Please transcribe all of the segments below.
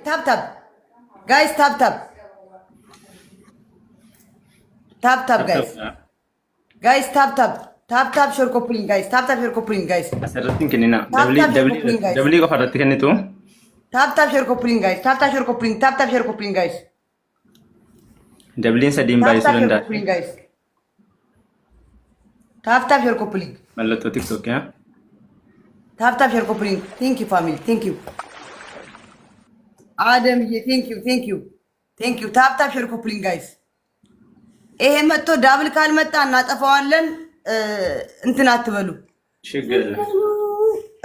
Tap tap. Guys, tap tap. Tap tap, guys. Guys, tap tap. Tap tap share coupling, guys. Tap tap share coupling, guys. Asirratti kennina. Tap tap share coupling, guys. Dabli qofa irratti kennitu. Tap tap share coupling, guys. Tap tap share coupling. Tap tap share coupling, guys. Dabliin sadiin Tap baay'isuu tap share danda'a. coupling, guys. Tap tap share coupling. Mallattoo TikTok yaa. Tap tap share coupling. Thank you, family. Thank you. Adam here. Thank you. Thank you. Thank you. Tap tap share coupling, guys. ይሄ መጥቶ ዳብል ካልመጣ እናጠፋዋለን። እንትን አትበሉ። ችግር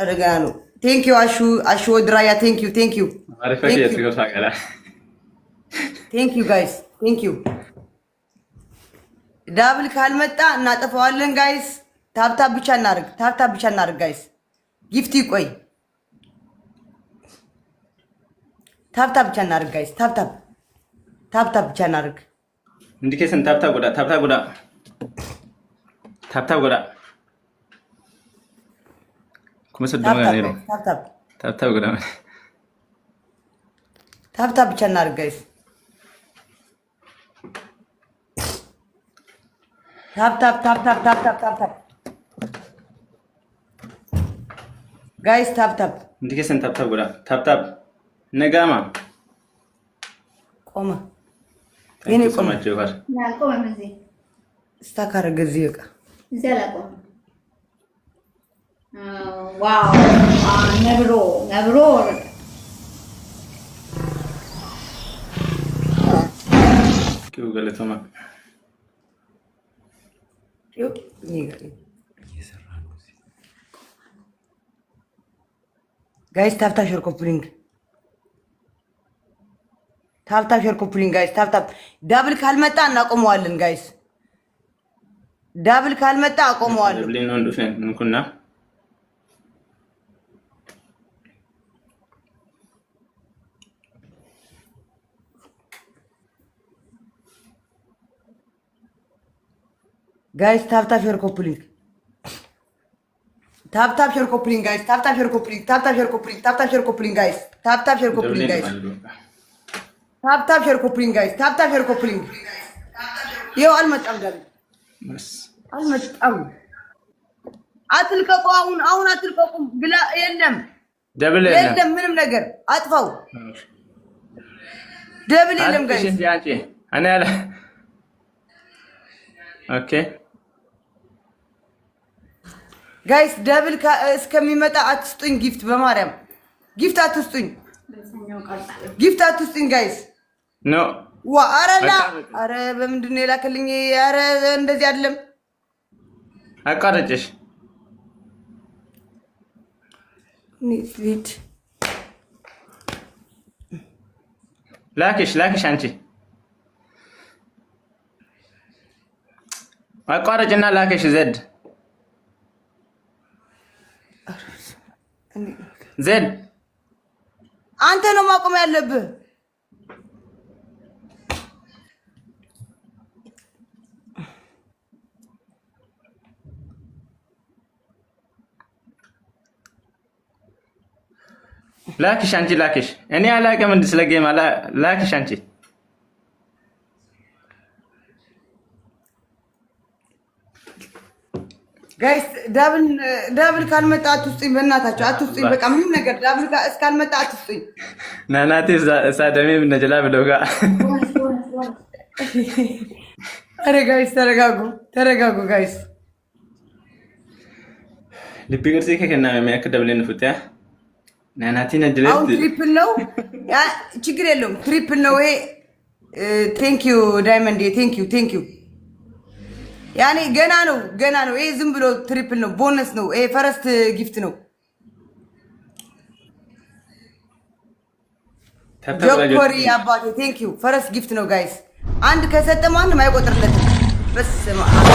አረጋ ነው። ቴንክ ዩ አሹ ወድራያ ቴንክ ዩ ቴንክ ዩ አሪፍ የትገሳቀላ ቴንክ ዩ ጋይስ ቴንክ ዩ። ዳብል ካልመጣ እናጠፋዋለን ጋይስ። ታፕታፕ ብቻ እናርግ። ታፕታፕ ብቻ እናርግ ጋይስ። ጊፍት ይቆይ። ታፕታፕ ብቻ እናርግ ጋይስ። ታፕታፕ ብቻ እናርግ። Indication tap tap goda. Tap tap goda. Kuma sedang ngani ro. Tap tap goda. Tap ብቻ እናርግ ጋይስ። ታፕታፕ ጋይስ። ታፕታፕ Indication tap tap goda. Tap negama. ቆመ። Thank you so much, Johar. Nako mzee. ስታካረ ገዚህ በቃ Zalako. Wow. Nebro. Kiu galetoma. ዮ ይገሪ ጋይስ ታፕታፕ ሼር ኮፕሊንግ ታፕታፕ ሼር ኮፕሊንግ ጋይስ ታፕታፕ ዳብል ካልመጣ እናቆመዋለን ጋይስ። ዳብል ካልመጣ አቆመዋለን። Dablin non dufen nkunna. ጋይስ ታፕታፕ ሼር ኮፕሊንግ ታፕታፕ ሼር ኮፕሊንግ ጋይስ ታፕታፕ ሼር ኮፕሊንግ ታፕታፕ ሼር ኮፕሊንግ ታፕታፕ ሼር ኮፕሊንግ ጋይስ ታፕታፕ ሼር ኮፕሊንግ ጋይስ ታፕታፕ ሼር ኮፕሊንግ ጋይስ ታፕታፕ ሼር ኮፕሊንግ ይኸው አልመጣም ጋር Mas. አልመጣም። አትልቀቁ አሁን አትልቀቁ ብላ የለም Double የለም ምንም ነገር አጥፋው። ደብል የለም ጋይስ እኔ አለ ኦኬ ጋይስ ደብል እስከሚመጣ አትስጡኝ። ጊፍት በማርያም ጊፍት አትስጡኝ። ጊፍት አትስጡኝ ጋይስ። ኖ ዋ አረላ አረ በምንድን ነው የላከልኝ? አረ እንደዚህ አይደለም። አቋረጭሽ ኒት ላክሽ አንቺ አቋረጭና ላክሽ ዜድ አንተ ነው ማቆም ያለብህ። ላክሽ አንቺ ላክሽ። እኔ አላውቅም እንደ ስለ ጌም ላክሽ አንቺ ጋይስ ዳብል ካልመጣ አትስጡኝ። በእናታችሁ አትስጡኝ። በቃ ምንም ነገር ዳብል እስካልመጣ አትስጡኝ። ናናቴ ሳደሜ ምን ነጀላ ብለውጋ አረ ጋይስ ተረጋጉ ጋይስ። ልቢ ቅርጽ ከከና የሚያክል ደብለን ፍጥያ ናናቲ ነጀላ አሁን ትሪፕል ነው። ያ ችግር የለውም። ትሪፕል ነው ይሄ። ቴንክ ዩ ዳይመንድ ቴንክ ዩ ያኔ ገና ነው። ይሄ ዝም ብሎ ትሪፕል ነው፣ ቦነስ ነው። ይሄ ፈረስት ጊፍት ነው። ጆኮሪ አባቴ ቴንክ ዩ ፈረስት ጊፍት ነው ጋይስ። አንድ ከሰጠ ማንም አይቆጥርለትም። በስመ አብ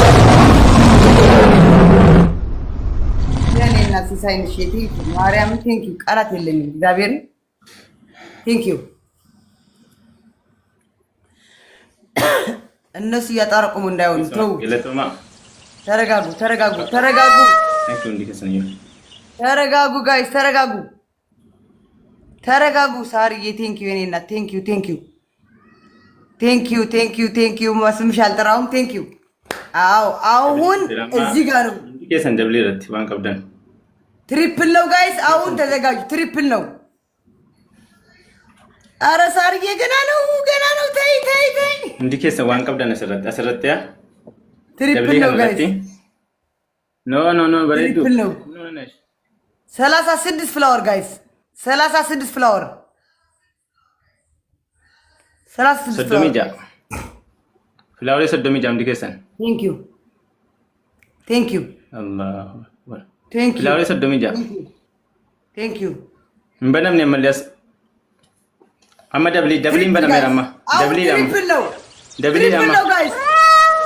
ያኔና ሲሳይንሽ ቴንክ ዩ ማርያም ቴንክ ዩ ቃላት የለኝም። እግዚአብሔር ቴንክ ዩ። እነሱ እያጣረቁሙ እንዳይሆኑ ተው። ተረጋጉ ጋይስ ተረጋጉ። ተረጋጉ። ሳርዬ ቴንኪው የኔ እናት ቴንኪው ቴንኪው ቴንኪው ቴንኪው ቴንኪው ማስምሽ አልጠራውም። ቴንኪው አዎ አሁን እዚህ ጋር ነው ኬሰን ደብሊ ረት ባንክ አብደን ትሪፕል ነው ጋይስ። አሁን ተዘጋጁ። ትሪፕል ነው። አረ ሳርዬ ገና ነው ተይ እንዲ ኬሰን ዋን ቀብደን አሰረት ያ ትሪፕል ነው ጋይስ። ኖ በሬዱ ትሪፕል ነው። 36 ፍላወር ጋይስ 36 ፍላወር 36 ሰዶሚጃ ፍላወር ሰዶሚጃ እንዲ ኬሰን ቴንኪው አላህ ቴንኪው ፍላወር ሰዶሚጃ ቴንኪው እንበነም ነው መለስ አማ ደብሊ እንበነም ያማ ደብሊ ነው ጋይስ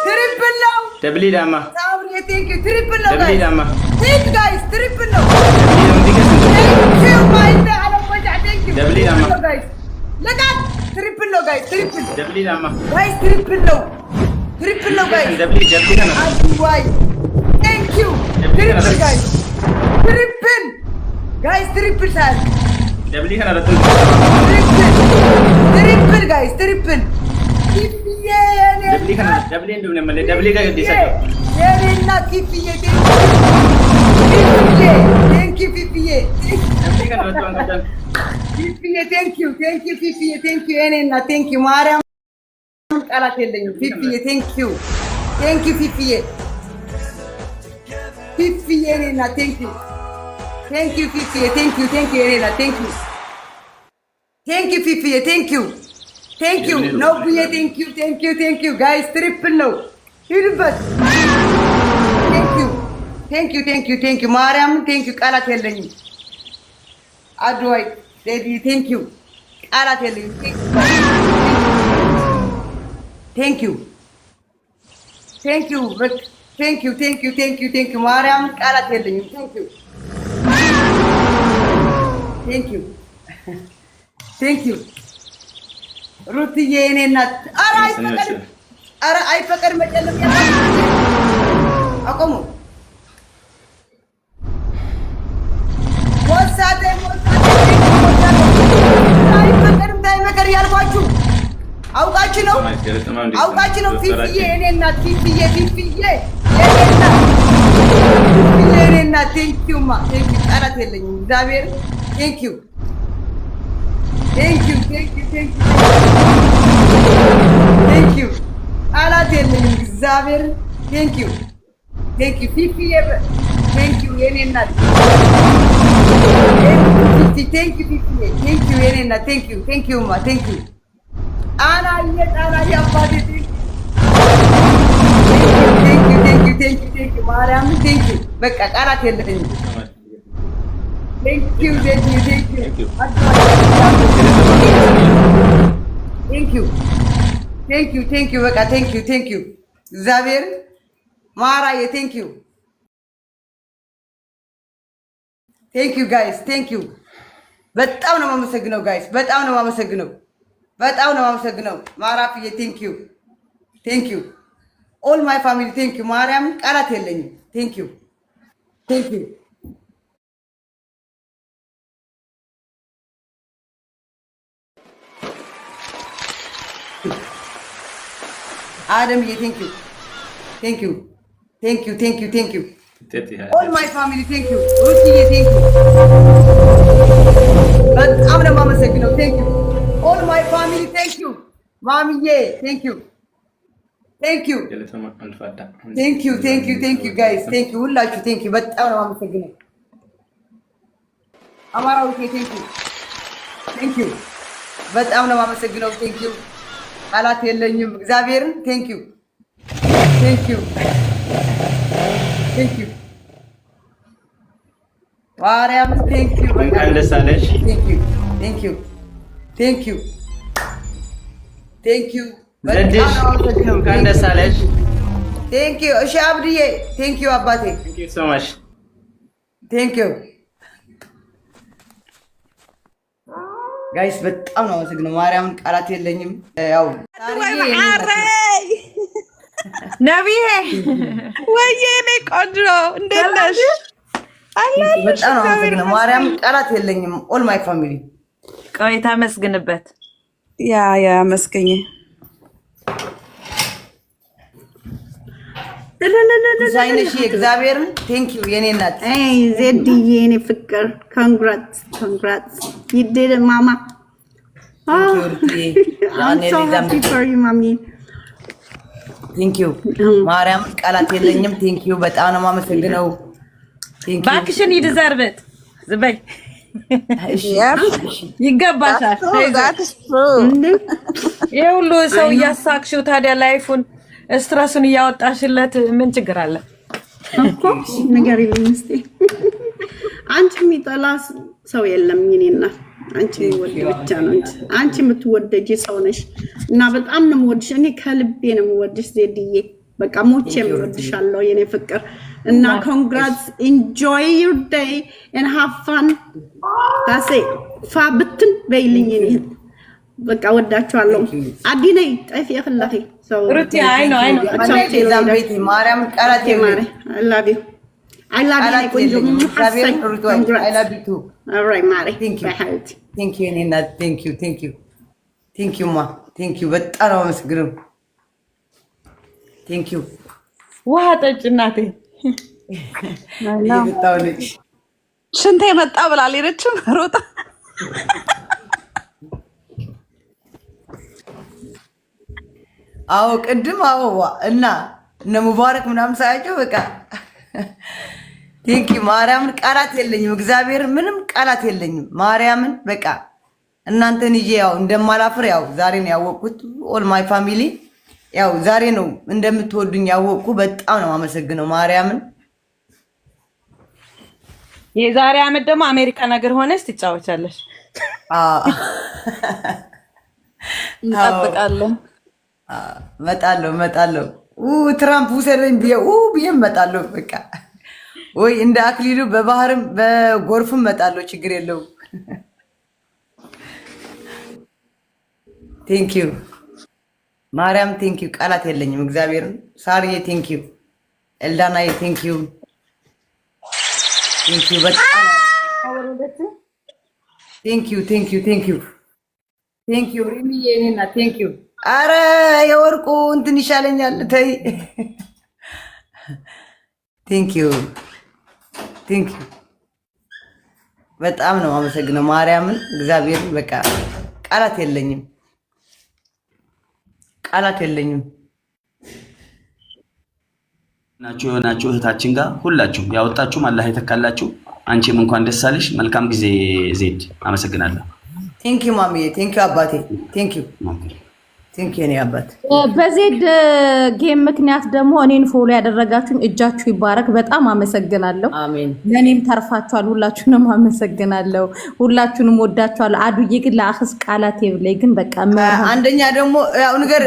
ትሪፕል ነው ደብሊ ዳማ ሳውሪ ቴንኪው ትሪፕል ነው ደብሊ ዳማ ቴንክ ጋይስ ትሪፕል ነው ቴንኪው ማይንዳ አለ ወጃ ቴንኪው ደብሊ ዳማ ጋይስ ለጋት ትሪፕል ነው ጋይስ ትሪፕል ደብሊ ዳማ ጋይስ ትሪፕል ነው ጋይስ ደብሊ ነው አድዋይ ቴንኪው ትሪፕል ጋይስ ትሪፕል ሳል ደብሊ ከናለ ትሪፕል ጋይስ ትሪፕል ደብሊ እንደምን መለ ደብሊ ጋር ዲሰዶ የኔና ኪፍዬ ቴንኪው ፊፍዬ ደብሊ ከናለ ተንቀደም ፊፍዬ ቴንኪው ፊፍዬ ቴንኪው የኔና ቴንኪው ማርያም ቃላት የለኝም። ፊፍዬ ቴንኪው ፊፍዬ የኔና ቴንኪው ፊፍዬ ቴንኪው የኔና ቴንኪው ፊፍዬ ቴንኪው ነው ብዬ ቴንኪው ጋይስ ትሪፕል ነው ሂዱበት። ቴንኪው ማርያም ቴንኪው ቃላት የለኝም። አድዋይ ዴዲ ቴንኪው ቃላት የለኝም። ቴንኪው ማርያም ቃላት የለኝም። ቴንኪው ሩትዬ የኔ እናት። ኧረ አይፈቀድም መጨለም አቆሙ። አይፈቀድም ታይመከር ያልኳችሁ አውቃችሁ ነው። ፊፍዬ የኔ እናት የኔ እናት ቴንኪውማ ቴንኪው ቃላት የለኝም። እግዚአብሔር ቴንኪው ቃላት የለኝም። እግዚአብሔር ቴንኪው ፊፍዬ ቴንኪው የኔ እናት ቴንኪው የኔ እናት ቴንኪውማ ቴንኪው አናዬ አባቴ ቴንኪው ማርያም ቴንኪው በቃ ቃላት የለኝም። ቴንኪው በቃ ቴንኪው እግዚአብሔር ማራዬ ቴንኪው ጋይስ ቴንኪው በጣም ነው የማመሰግነው ጋይስ በጣም ነው የማመሰግነው ማራፍዬ ቴንኪው ኦል ማይ ፋሚሊ ቴንኪው ማርያም ቃላት የለኝም። ቴንኪው አደምዬ ቴንኪው ኦል ማይ ፋሚሊ ቴንኪው ሩትዬ ቴንኪው በጣም ነው የማመሰግነው። ቴንኪው ኦል ማይ ፋሚሊ ቴንኪው ማሚዬ ቴንኪው ጋይስ ቴንኪው ሁላችሁ ቴንኪው በጣም ነው የማመሰግነው። አማራዊቴ ቴንኪው በጣም ነው የማመሰግነው። ቴንኪው ቃላት የለኝም። እግዚአብሔርን ቴንኪው ማርያም ቴንኪው እንኳን ደስ አለሽ። ቴንኪው ዘድሽ እንኳን ደስ አለሽ። ቴንኪው እሺ አብድዬ ቴንኪው አባቴ ቴንኪው ሶ ማች ቴንኪው ጋይስ በጣም ነው የማመሰግነው። ማርያምን ቃላት የለኝም። ያው ነብዬ ወይዬ እኔ ቆንጆ እንዴት ነሽ? በጣም ነው የማመሰግነው። ማርያምን ቃላት የለኝም። ኦል ማይ ፋሚሊ ቆይ ታመስግንበት። ያ መስገኘ ዲዛይንሽ እግዚአብሔርን ቴንክ ዩ የኔ እናት። ዜድዬ የኔ ፍቅር ኮንግራትስ you did it mama. I'm so happy for you mommy. ቴንክ ዩ ማርያም ቃላት የለኝም። ቴንክ ዩ በጣም ነው የማመሰግነው። ቴንክ ዩ ባክሽን ይደዘርበት ዝበይ ይገባሻል። ይሄ ሁሉ ሰው እያሳቅሽው ታዲያ ላይፉን ስትረሱን እያወጣሽለት ምን ችግር አለ እኮ ነገር የለም። እስቲ አንቺ የሚጠላ ሰው የለም የኔና አንቺ ወድ ብቻ ነው እንጂ አንቺ የምትወደጂ ሰው ነሽ እና በጣም ነው የምወድሽ። እኔ ከልቤ ነው የምወድሽ ዜድዬ። በቃ ሞቼ የምወድሻለሁ የኔ ፍቅር እና congrats, enjoy your day and have fun. ታሴ ፋብትን በይልኝ እኔ በቃ ወዳችኋለሁ። አዲነይ ጠፊ ያخلخ ሰው ሩቲ አይ ነው ዛምቤት ማርያም ቃላት የማረ I love you ቆንጆ እግዚአብሔር ሩቷይ I love you too. all right ማሪ thank you ኔና thank you ማ thank you በጣም ነው የማመሰግነው። thank you ውሃ ጠጭ እናቴ። ሽንቴ መጣ ብላ አልሄደችም ሮጣ። አዎ ቅድም አዎ እና እነ ሙባረክ ምናምን ሳያቸው በቃ ቴንኪ ማርያምን ቃላት የለኝም። እግዚአብሔር ምንም ቃላት የለኝም። ማርያምን በቃ እናንተን ይዤ ያው እንደማላፍር ያው ዛሬ ነው ያወቅኩት። ኦል ማይ ፋሚሊ ያው ዛሬ ነው እንደምትወዱኝ ያወቅኩ። በጣም ነው የማመሰግነው ማርያምን። የዛሬ አመት ደግሞ አሜሪካ ነገር ሆነሽ ትጫወቻለሽ። እንጠብቃለን። መጣለሁ ትራምፕ ውሰደኝ ብዬ መጣለሁ። በቃ ወይ እንደ አክሊሉ በባህርም በጎርፍም መጣለሁ። ችግር የለውም። ቴንክ ዩ ማርያም ቴንክ ዩ ቃላት የለኝም። እግዚአብሔርን ሳርዬ ቴንክ ዩ ኤልዳናዬ ቴንክ ዩ በጣም ቴንክ ዩ ሪሚዬ እኔና ቴንክ ዩ። አረ የወርቁ እንትን ይሻለኛል ተይ። ቴንክ ዩ በጣም ነው የማመሰግነው ማርያምን እግዚአብሔርን። በቃ ቃላት የለኝም። ናችሁ እህታችን ጋር ሁላችሁም ያወጣችሁም አላህ የተካላችሁ። አንቺም እንኳን ደስ አለሽ። መልካም ጊዜ ዜድ። አመሰግናለሁ። ቴንክ ዩ ማሚዬ። ቴንክ ዩ አባቴ። ቴንክ ዩ የኔ አባት። በዜድ ጌም ምክንያት ደግሞ እኔን ፎሎ ያደረጋችሁኝ እጃችሁ ይባረክ። በጣም አመሰግናለሁ። አሜን። ለኔም ተርፋችኋል። ሁላችሁንም አመሰግናለሁ። ሁላችሁንም ወዳችኋለሁ። አዱዬ ግን ለአክስ ቃላት ይብለይ ግን በቃ አንደኛ ደግሞ ያው ነገር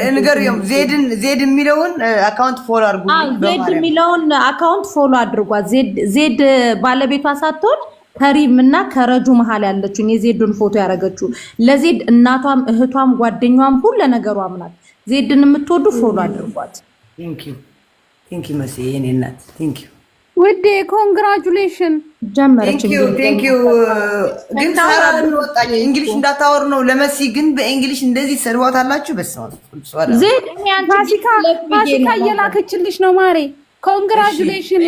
ዜድ የሚለውን አካውንት ፎሎ አድርጉ። ዜድ የሚለውን አካውንት ፎሎ አድርጓት። ዜድ ባለቤቷ ሳትሆን ከሪም እና ከረጁ መሃል ያለችው የዜድን ፎቶ ያረጋችሁ ለዜድ እናቷም እህቷም ጓደኛዋም ሁሉ ነገሯም ናት። ዜድን የምትወዱ ፎሎ አድርጓት። ቴንክ ዩ መሲ የኔ እናት ቴንክ ዩ ውዴ ኮንግራቹሌሽን ጀመረች። ቴንክ ዩ ግን ሳራ ወጣች። እንግሊሽ እንዳታወር ነው ለመሲ ግን በእንግሊሽ እንደዚህ ሰድዋታላችሁ። በስመ ዜድ ፋሲካ እየላከችልሽ ነው ማሬ። ኮንግራቹሌሽን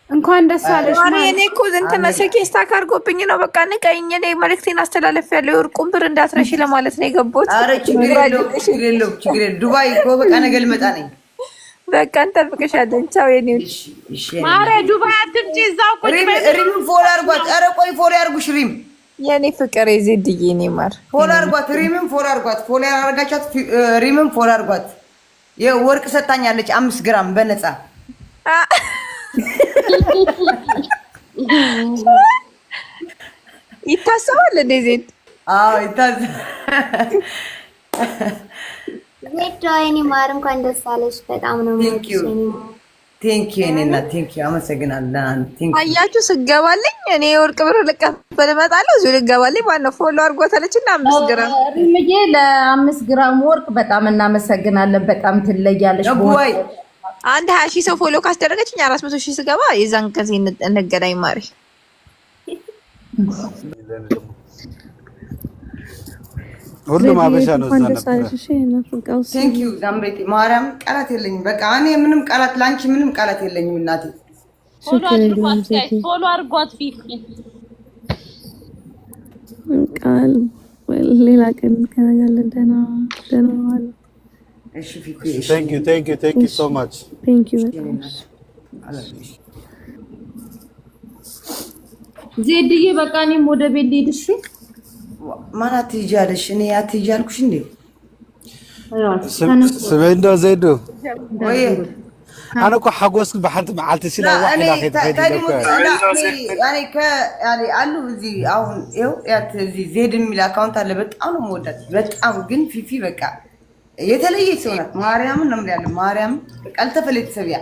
እንኳን ደስ አለሽ ማሪ። እኔ እኮ እንትን መሰኬስ ታካርጎብኝ ነው። በቃ ንቀኝ። እኔ መልእክቴን አስተላለፊያለሁ። የወርቁን ብር እንዳትረሺ ለማለት ነው የገባሁት። ኧረ ችግር የለውም። ዱባይ እኮ በቃ ነገ ልመጣ ነኝ። በቃ እንጠብቅሻለን። ቻው የኔ ማሬ። ዱባይ አትምጪ፣ እዛው ቁጭ በይ። ሪም ፎሎ አድርጓት። ኧረ ቆይ ፎሎ ያድርጉሽ። ሪም የኔ ፍቅር የዜድዬ እኔ ማር ፎሎ አድርጓት። ሪምም ፎሎ አድርጓት። ፎሎ ያደረጋቻት ሪምም ፎሎ አድርጓት። የወርቅ ሰጣኛለች 5 ግራም በነፃ ይታሰባል እንዴ ዜድ? አዎ ይታሰባል። ዜድ ወይኔ ማር እንኳን ደስ አለሽ። በጣም ነው ቴንክ ዩ እኔና ቴንክ ዩ አመሰግናለሁ። አያችሁ ስገባልኝ እኔ የወርቅ ብር ልቀበል እመጣለሁ። እዚሁ ልገባልኝ ማነው ፎሎ አድርጓታለችና 5 ግራም ሪምዬ ለ5 ግራም ወርቅ በጣም እናመሰግናለን። በጣም ትለያለሽ። ወይ አንድ 20,000 ሰው ፎሎ ካስደረገችኝ 400,000 ስገባ የዛን ጊዜ እንገናኝ ማሪ። ሁሉም አበሻ ነው እዛ ነበር። ቴንክ ዩ ዛምቤቴ ማርያም ቃላት የለኝም። በቃ እኔ ምንም ቃላት ላንቺ ምንም ቃላት የለኝም እናቴ። ፎሎ አድርጓት ፊት ቃል ሌላ ቀን ከናያለን። ደህና ዋሉ። እሺ ፊት ቴንክ ዩ ሶ ማች ቴንክ ዩ ዜድዬ በቃ እኔም ወደ ቤት ልሄድ። እሺ ማን አትይጃለሽ? እኔ አትይጂ አልኩሽ እንዴ? ስሜንዶ ዜዶ ወይ أنا أكو حقوس بحنت معلت سلا واحد لاخي يعني قالوا زي أو زي زيد من الأكاونت اللي بتأمل مودت بتأمل جن في بقى يتلي سونات مريم نمر يعني مريم قالت فلت سبيع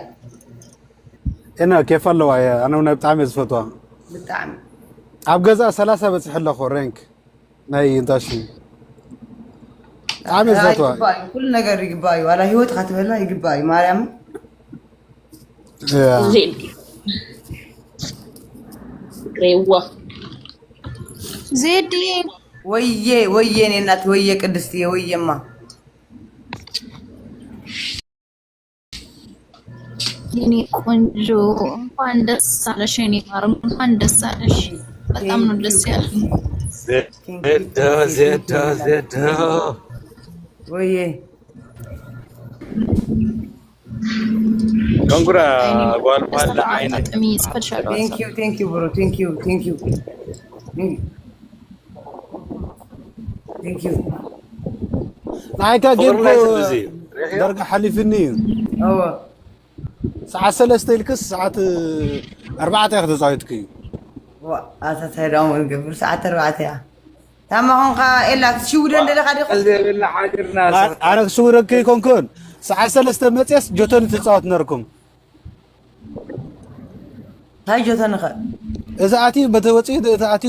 أنا كيف الله ويا أنا ونبتعمل فتوى بتعمل أبجزء ثلاثة بس حلا خورينك ما ينتشي عامل فتوى كل نجار يجباي ولا هو تخاطب الله يجباي مريم زيدي ريوة ዜድዬ ወዬ እኔ እናት ወዬ ቅድስትዬ ወዬማ የኔ ቆንጆ እንኳን ደስ አለሽ። የኔ ማርም እንኳን ደስ አለሽ። በጣም ነው ደስ ያለኝ። ዜዶ ወዬ ኮንግራ ጓልፋላ አይነ ቴንክ ዩ ብሮ ቴንክ ዩ نايكا جيبو درجة حليفني أوه ساعة 3 الكس ساعة 4 ياخذ زايدكي أتتهرام قبل ساعة 4 يا تمام خا إلا شو بدنا لقد أنا شو ركي كون ساعة 3 متيس جوتوني تتصاوت نركم هاي جوتوني خا إذا أتي بتوتي إذا أتي